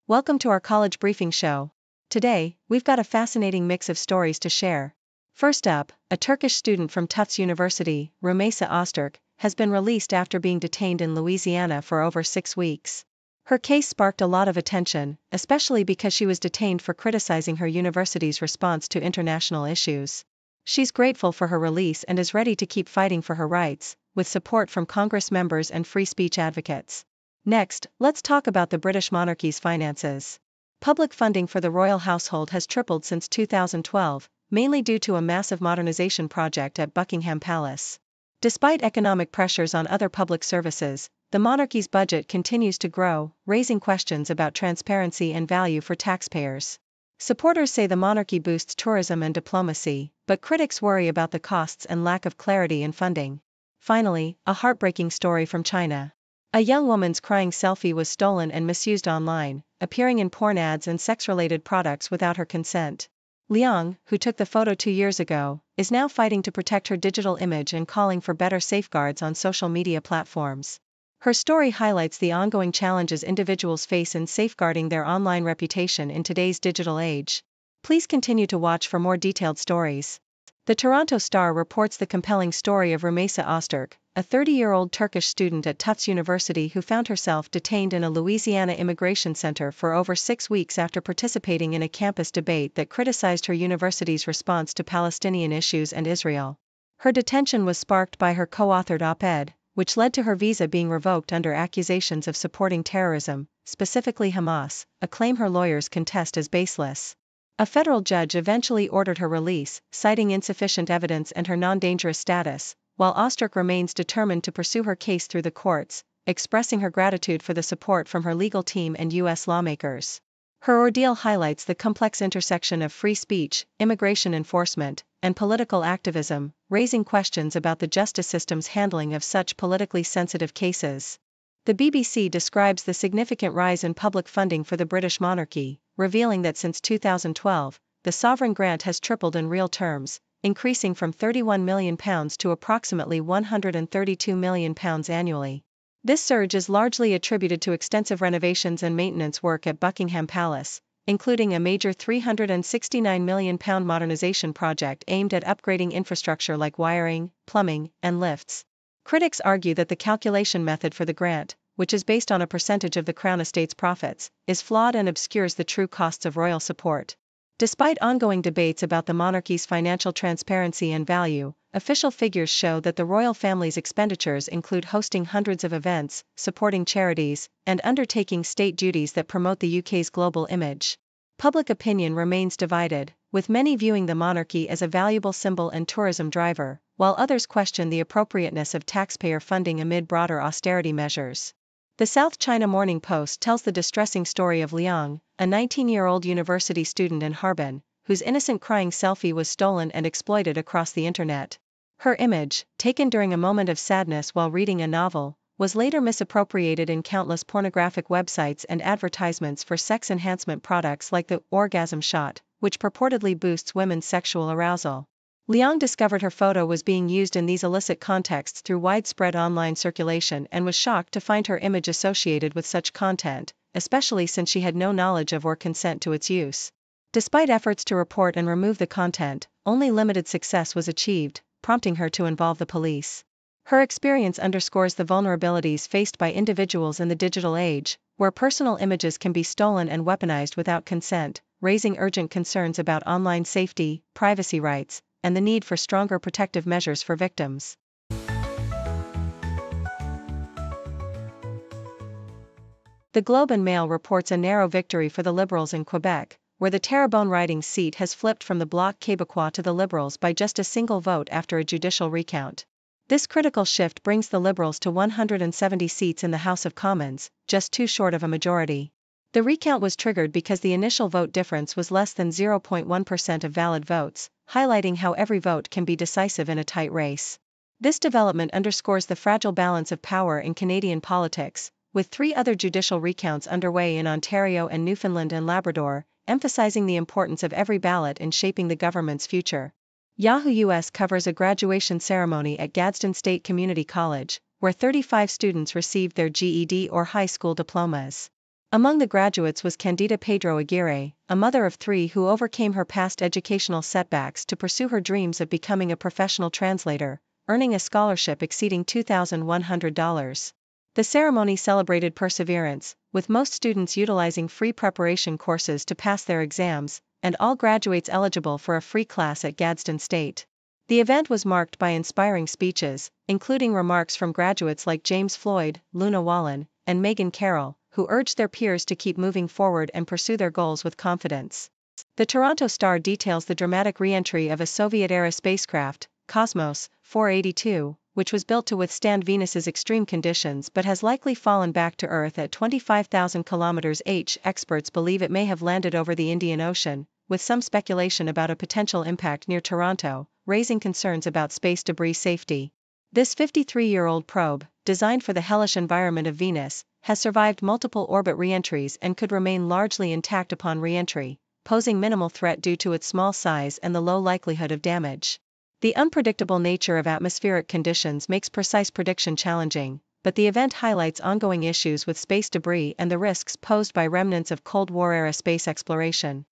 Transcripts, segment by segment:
Welcome to our college briefing show. Today, we've got a fascinating mix of stories to share. First up, a Turkish student from Tufts University, Rumeysa Ozturk, has been released after being detained in Louisiana for over 6 weeks. Her case sparked a lot of attention, especially because she was detained for criticizing her university's response to international issues. She's grateful for her release and is ready to keep fighting for her rights, with support from Congress members and free speech advocates. Next, let's talk about the British monarchy's finances. Public funding for the royal household has tripled since 2012, mainly due to a massive modernization project at Buckingham Palace. Despite economic pressures on other public services, the monarchy's budget continues to grow, raising questions about transparency and value for taxpayers. Supporters say the monarchy boosts tourism and diplomacy, but critics worry about the costs and lack of clarity in funding. Finally, a heartbreaking story from China. A young woman's crying selfie was stolen and misused online, appearing in porn ads and sex-related products without her consent. Liang, who took the photo 2 years ago, is now fighting to protect her digital image and calling for better safeguards on social media platforms. Her story highlights the ongoing challenges individuals face in safeguarding their online reputation in today's digital age. Please continue to watch for more detailed stories. The Toronto Star reports the compelling story of Rumeysa Ozturk, a 30-year-old Turkish student at Tufts University who found herself detained in a Louisiana immigration center for over 6 weeks after participating in a campus debate that criticized her university's response to Palestinian issues and Israel. Her detention was sparked by her co-authored op-ed, which led to her visa being revoked under accusations of supporting terrorism, specifically Hamas, a claim her lawyers contest as baseless. A federal judge eventually ordered her release, citing insufficient evidence and her non-dangerous status, while Ozturk remains determined to pursue her case through the courts, expressing her gratitude for the support from her legal team and U.S. lawmakers. Her ordeal highlights the complex intersection of free speech, immigration enforcement, and political activism, raising questions about the justice system's handling of such politically sensitive cases. The BBC describes the significant rise in public funding for the British monarchy, revealing that since 2012, the sovereign grant has tripled in real terms, increasing from £31 million to approximately £132 million annually. This surge is largely attributed to extensive renovations and maintenance work at Buckingham Palace, including a major £369 million modernization project aimed at upgrading infrastructure like wiring, plumbing, and lifts. Critics argue that the calculation method for the grant, which is based on a percentage of the Crown Estate's profits, is flawed and obscures the true costs of royal support. Despite ongoing debates about the monarchy's financial transparency and value, official figures show that the royal family's expenditures include hosting hundreds of events, supporting charities, and undertaking state duties that promote the UK's global image. Public opinion remains divided, with many viewing the monarchy as a valuable symbol and tourism driver, while others question the appropriateness of taxpayer funding amid broader austerity measures. The South China Morning Post tells the distressing story of Liang, a 19-year-old university student in Harbin, whose innocent crying selfie was stolen and exploited across the internet. Her image, taken during a moment of sadness while reading a novel, was later misappropriated in countless pornographic websites and advertisements for sex enhancement products like the orgasm shot, which purportedly boosts women's sexual arousal. Liang discovered her photo was being used in these illicit contexts through widespread online circulation and was shocked to find her image associated with such content, especially since she had no knowledge of or consent to its use. Despite efforts to report and remove the content, only limited success was achieved, prompting her to involve the police. Her experience underscores the vulnerabilities faced by individuals in the digital age, where personal images can be stolen and weaponized without consent, raising urgent concerns about online safety, privacy rights, and the need for stronger protective measures for victims. The Globe and Mail reports a narrow victory for the Liberals in Quebec, where the Terrebonne riding seat has flipped from the Bloc Québécois to the Liberals by just a single vote after a judicial recount. This critical shift brings the Liberals to 170 seats in the House of Commons, just too short of a majority. The recount was triggered because the initial vote difference was less than 0.1% of valid votes, highlighting how every vote can be decisive in a tight race. This development underscores the fragile balance of power in Canadian politics, with 3 other judicial recounts underway in Ontario and Newfoundland and Labrador, emphasizing the importance of every ballot in shaping the government's future. Yahoo US covers a graduation ceremony at Gadsden State Community College, where 35 students received their GED or high school diplomas. Among the graduates was Candida Pedro Aguirre, a mother of 3 who overcame her past educational setbacks to pursue her dreams of becoming a professional translator, earning a scholarship exceeding $2,100. The ceremony celebrated perseverance, with most students utilizing free preparation courses to pass their exams, and all graduates eligible for a free class at Gadsden State. The event was marked by inspiring speeches, including remarks from graduates like James Floyd, Luna Wallen, and Meghan Carroll, who urged their peers to keep moving forward and pursue their goals with confidence. The Toronto Star details the dramatic re-entry of a Soviet-era spacecraft, Cosmos 482, which was built to withstand Venus's extreme conditions but has likely fallen back to Earth at 25,000 kilometers h. Experts believe it may have landed over the Indian Ocean, with some speculation about a potential impact near Toronto, raising concerns about space debris safety. This 53-year-old probe, designed for the hellish environment of Venus, has survived multiple orbit re-entries and could remain largely intact upon re-entry, posing minimal threat due to its small size and the low likelihood of damage. The unpredictable nature of atmospheric conditions makes precise prediction challenging, but the event highlights ongoing issues with space debris and the risks posed by remnants of Cold War-era space exploration.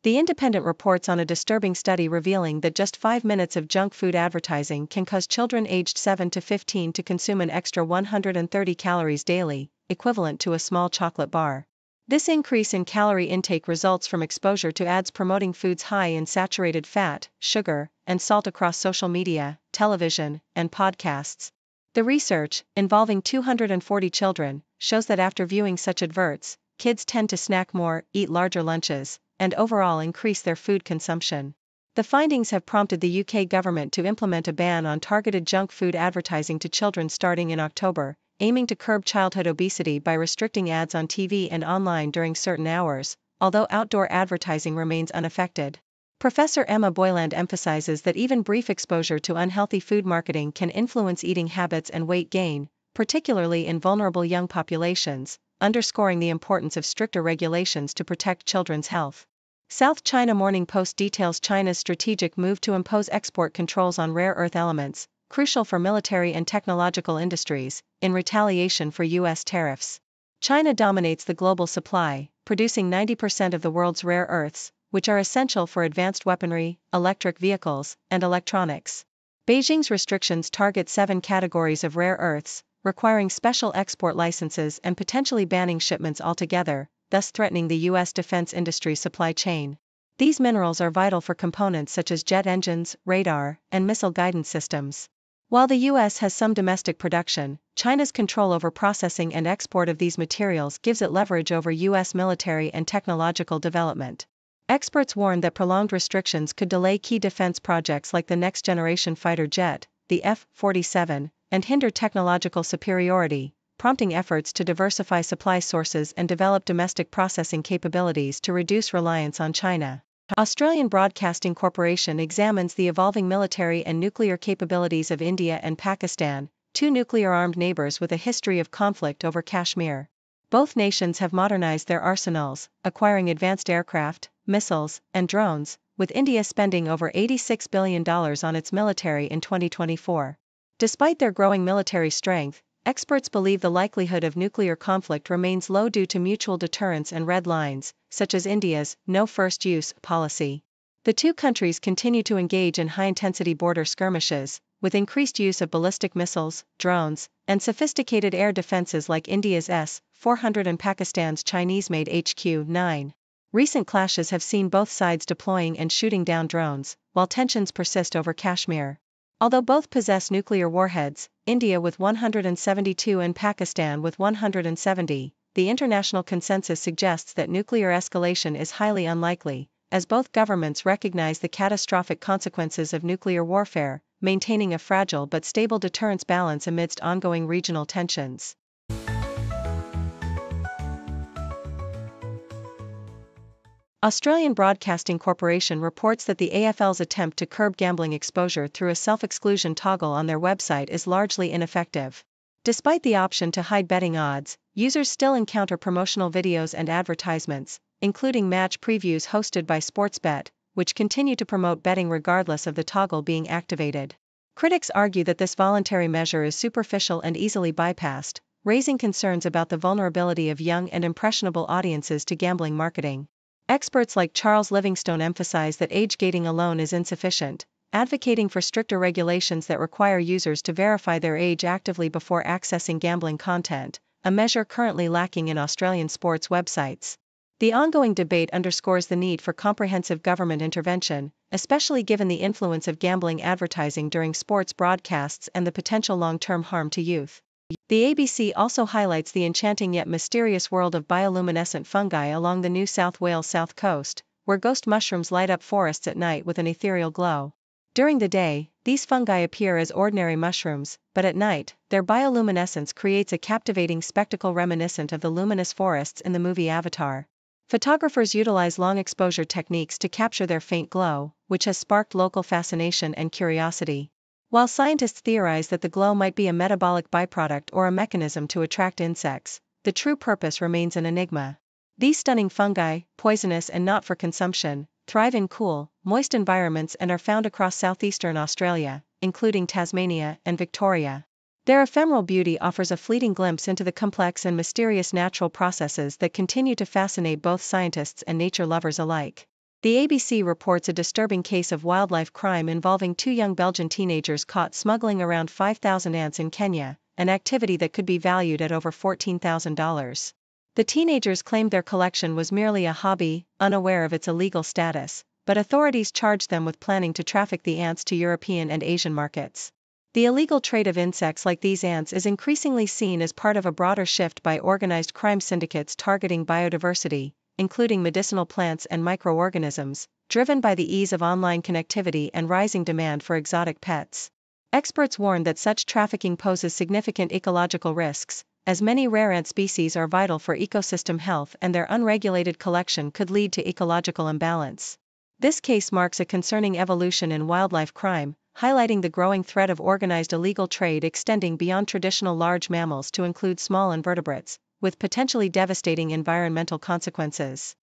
The Independent reports on a disturbing study revealing that just 5 minutes of junk food advertising can cause children aged 7 to 15 to consume an extra 130 calories daily, equivalent to a small chocolate bar. This increase in calorie intake results from exposure to ads promoting foods high in saturated fat, sugar, and salt across social media, television, and podcasts. The research, involving 240 children, shows that after viewing such adverts, kids tend to snack more, eat larger lunches, and overall increase their food consumption. The findings have prompted the UK government to implement a ban on targeted junk food advertising to children starting in October, aiming to curb childhood obesity by restricting ads on TV and online during certain hours, although outdoor advertising remains unaffected. Professor Emma Boyland emphasizes that even brief exposure to unhealthy food marketing can influence eating habits and weight gain, particularly in vulnerable young populations, underscoring the importance of stricter regulations to protect children's health. South China Morning Post details China's strategic move to impose export controls on rare earth elements, crucial for military and technological industries, in retaliation for U.S. tariffs. China dominates the global supply, producing 90% of the world's rare earths, which are essential for advanced weaponry, electric vehicles, and electronics. Beijing's restrictions target 7 categories of rare earths, requiring special export licenses and potentially banning shipments altogether, thus threatening the U.S. defense industry supply chain. These minerals are vital for components such as jet engines, radar, and missile guidance systems. While the U.S. has some domestic production, China's control over processing and export of these materials gives it leverage over U.S. military and technological development. Experts warn that prolonged restrictions could delay key defense projects like the next-generation fighter jet, the F-47, and hinder technological superiority, prompting efforts to diversify supply sources and develop domestic processing capabilities to reduce reliance on China. Australian Broadcasting Corporation examines the evolving military and nuclear capabilities of India and Pakistan, 2 nuclear-armed neighbors with a history of conflict over Kashmir. Both nations have modernized their arsenals, acquiring advanced aircraft, missiles, and drones, with India spending over $86 billion on its military in 2024. Despite their growing military strength, experts believe the likelihood of nuclear conflict remains low due to mutual deterrence and red lines, such as India's no first use policy. The 2 countries continue to engage in high-intensity border skirmishes, with increased use of ballistic missiles, drones, and sophisticated air defenses like India's S-400 and Pakistan's Chinese-made HQ-9. Recent clashes have seen both sides deploying and shooting down drones, while tensions persist over Kashmir. Although both possess nuclear warheads, India with 172 and Pakistan with 170, the international consensus suggests that nuclear escalation is highly unlikely, as both governments recognize the catastrophic consequences of nuclear warfare, maintaining a fragile but stable deterrence balance amidst ongoing regional tensions. Australian Broadcasting Corporation reports that the AFL's attempt to curb gambling exposure through a self-exclusion toggle on their website is largely ineffective. Despite the option to hide betting odds, users still encounter promotional videos and advertisements, including match previews hosted by Sportsbet, which continue to promote betting regardless of the toggle being activated. Critics argue that this voluntary measure is superficial and easily bypassed, raising concerns about the vulnerability of young and impressionable audiences to gambling marketing. Experts like Charles Livingstone emphasize that age gating alone is insufficient, advocating for stricter regulations that require users to verify their age actively before accessing gambling content, a measure currently lacking in Australian sports websites. The ongoing debate underscores the need for comprehensive government intervention, especially given the influence of gambling advertising during sports broadcasts and the potential long-term harm to youth. The ABC also highlights the enchanting yet mysterious world of bioluminescent fungi along the New South Wales south coast, where ghost mushrooms light up forests at night with an ethereal glow. During the day, these fungi appear as ordinary mushrooms, but at night, their bioluminescence creates a captivating spectacle reminiscent of the luminous forests in the movie Avatar. Photographers utilize long exposure techniques to capture their faint glow, which has sparked local fascination and curiosity. While scientists theorize that the glow might be a metabolic byproduct or a mechanism to attract insects, the true purpose remains an enigma. These stunning fungi, poisonous and not for consumption, thrive in cool, moist environments and are found across southeastern Australia, including Tasmania and Victoria. Their ephemeral beauty offers a fleeting glimpse into the complex and mysterious natural processes that continue to fascinate both scientists and nature lovers alike. The ABC reports a disturbing case of wildlife crime involving two young Belgian teenagers caught smuggling around 5,000 ants in Kenya, an activity that could be valued at over $14,000. The teenagers claimed their collection was merely a hobby, unaware of its illegal status, but authorities charged them with planning to traffic the ants to European and Asian markets. The illegal trade of insects like these ants is increasingly seen as part of a broader shift by organized crime syndicates targeting biodiversity, including medicinal plants and microorganisms, driven by the ease of online connectivity and rising demand for exotic pets. Experts warn that such trafficking poses significant ecological risks, as many rare ant species are vital for ecosystem health and their unregulated collection could lead to ecological imbalance. This case marks a concerning evolution in wildlife crime, highlighting the growing threat of organized illegal trade extending beyond traditional large mammals to include small invertebrates, with potentially devastating environmental consequences.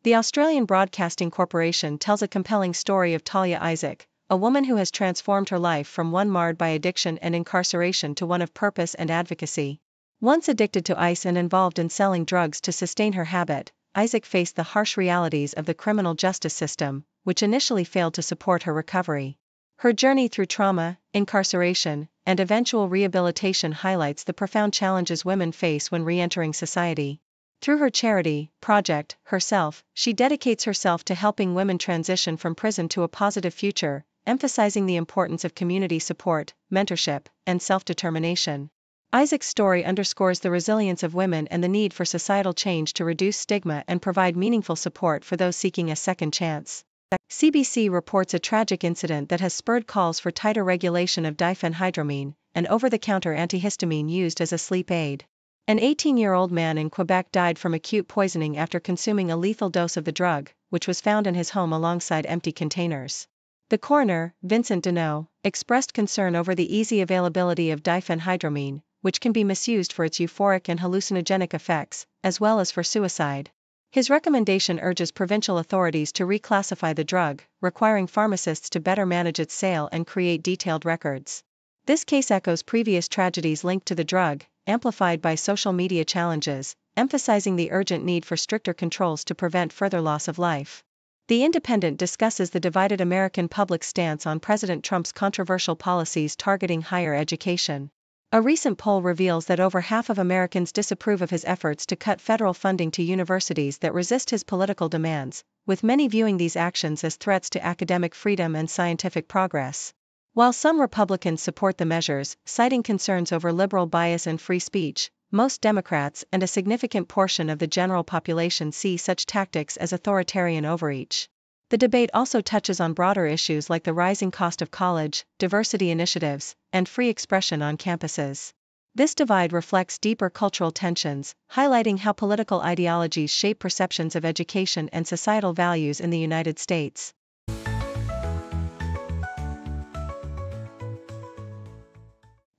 The Australian Broadcasting Corporation tells a compelling story of Talia Isaac, a woman who has transformed her life from one marred by addiction and incarceration to one of purpose and advocacy. Once addicted to ice and involved in selling drugs to sustain her habit, Isaac faced the harsh realities of the criminal justice system, which initially failed to support her recovery. Her journey through trauma, incarceration, and eventual rehabilitation highlights the profound challenges women face when re-entering society. Through her charity project, Herself, she dedicates herself to helping women transition from prison to a positive future, emphasizing the importance of community support, mentorship, and self-determination. Isaac's story underscores the resilience of women and the need for societal change to reduce stigma and provide meaningful support for those seeking a second chance. CBC reports a tragic incident that has spurred calls for tighter regulation of diphenhydramine, an over-the-counter antihistamine used as a sleep aid. An 18-year-old man in Quebec died from acute poisoning after consuming a lethal dose of the drug, which was found in his home alongside empty containers. The coroner, Vincent Deneau, expressed concern over the easy availability of diphenhydramine, which can be misused for its euphoric and hallucinogenic effects, as well as for suicide. His recommendation urges provincial authorities to reclassify the drug, requiring pharmacists to better manage its sale and create detailed records. This case echoes previous tragedies linked to the drug, amplified by social media challenges, emphasizing the urgent need for stricter controls to prevent further loss of life. The Independent discusses the divided American public's stance on President Trump's controversial policies targeting higher education. A recent poll reveals that over half of Americans disapprove of his efforts to cut federal funding to universities that resist his political demands, with many viewing these actions as threats to academic freedom and scientific progress. While some Republicans support the measures, citing concerns over liberal bias and free speech, most Democrats and a significant portion of the general population see such tactics as authoritarian overreach. The debate also touches on broader issues like the rising cost of college, diversity initiatives, and free expression on campuses. This divide reflects deeper cultural tensions, highlighting how political ideologies shape perceptions of education and societal values in the United States.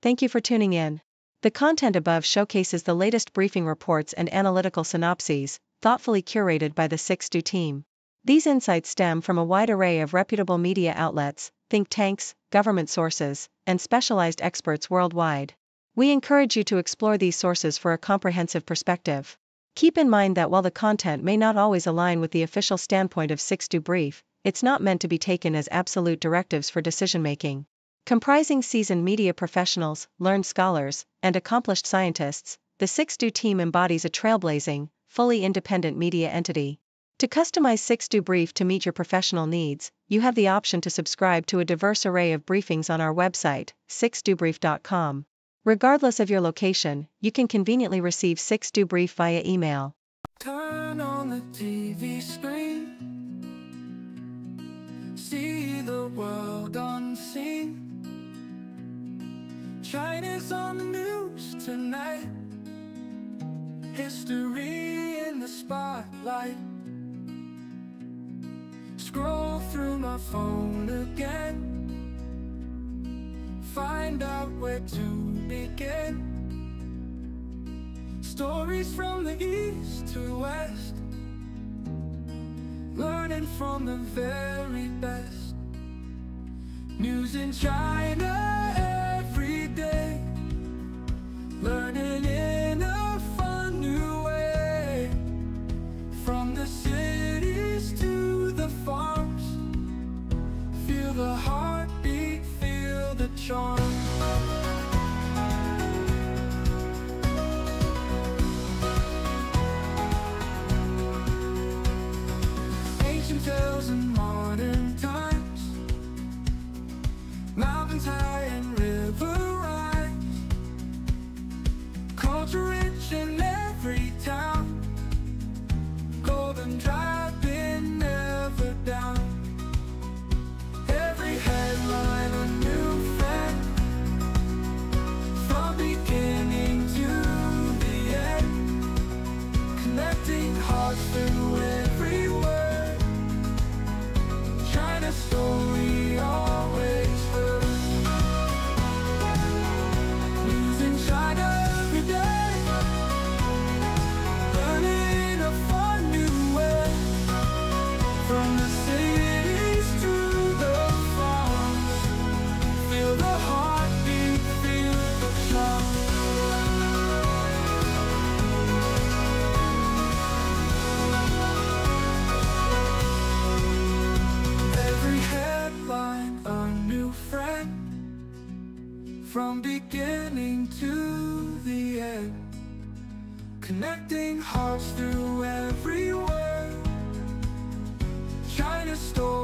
Thank you for tuning in. The content above showcases the latest briefing reports and analytical synopses, thoughtfully curated by the 6Do team. These insights stem from a wide array of reputable media outlets, think tanks, government sources, and specialized experts worldwide. We encourage you to explore these sources for a comprehensive perspective. Keep in mind that while the content may not always align with the official standpoint of 6 Brief, it's not meant to be taken as absolute directives for decision-making. Comprising seasoned media professionals, learned scholars, and accomplished scientists, the 6 team embodies a trailblazing, fully independent media entity. To customize 6 Brief to meet your professional needs, you have the option to subscribe to a diverse array of briefings on our website, 6dobrief.com. Regardless of your location, you can conveniently receive 6 Brief via email. Turn on the TV screen, see the world unseen. China's on the news tonight, history in the spotlight. Scroll through my phone again, find out where to begin. Stories from the east to west, learning from the very best. News in China every day, learning in a fun new way. From the cities to the farms, feel the heartbeat, feel the charm. Ancient tales in modern times, mountains high and river rise. Culture rich in every town, golden driving never down. Every headline a new friend, from beginning to the end, connecting hearts through every word. China's story always heard. News in China every day, learning a fun new way. From the cities to the farms, feel the heartbeat, feel the charm. Every headline a new friend, from beginning to the end, connecting hearts through every word. China's story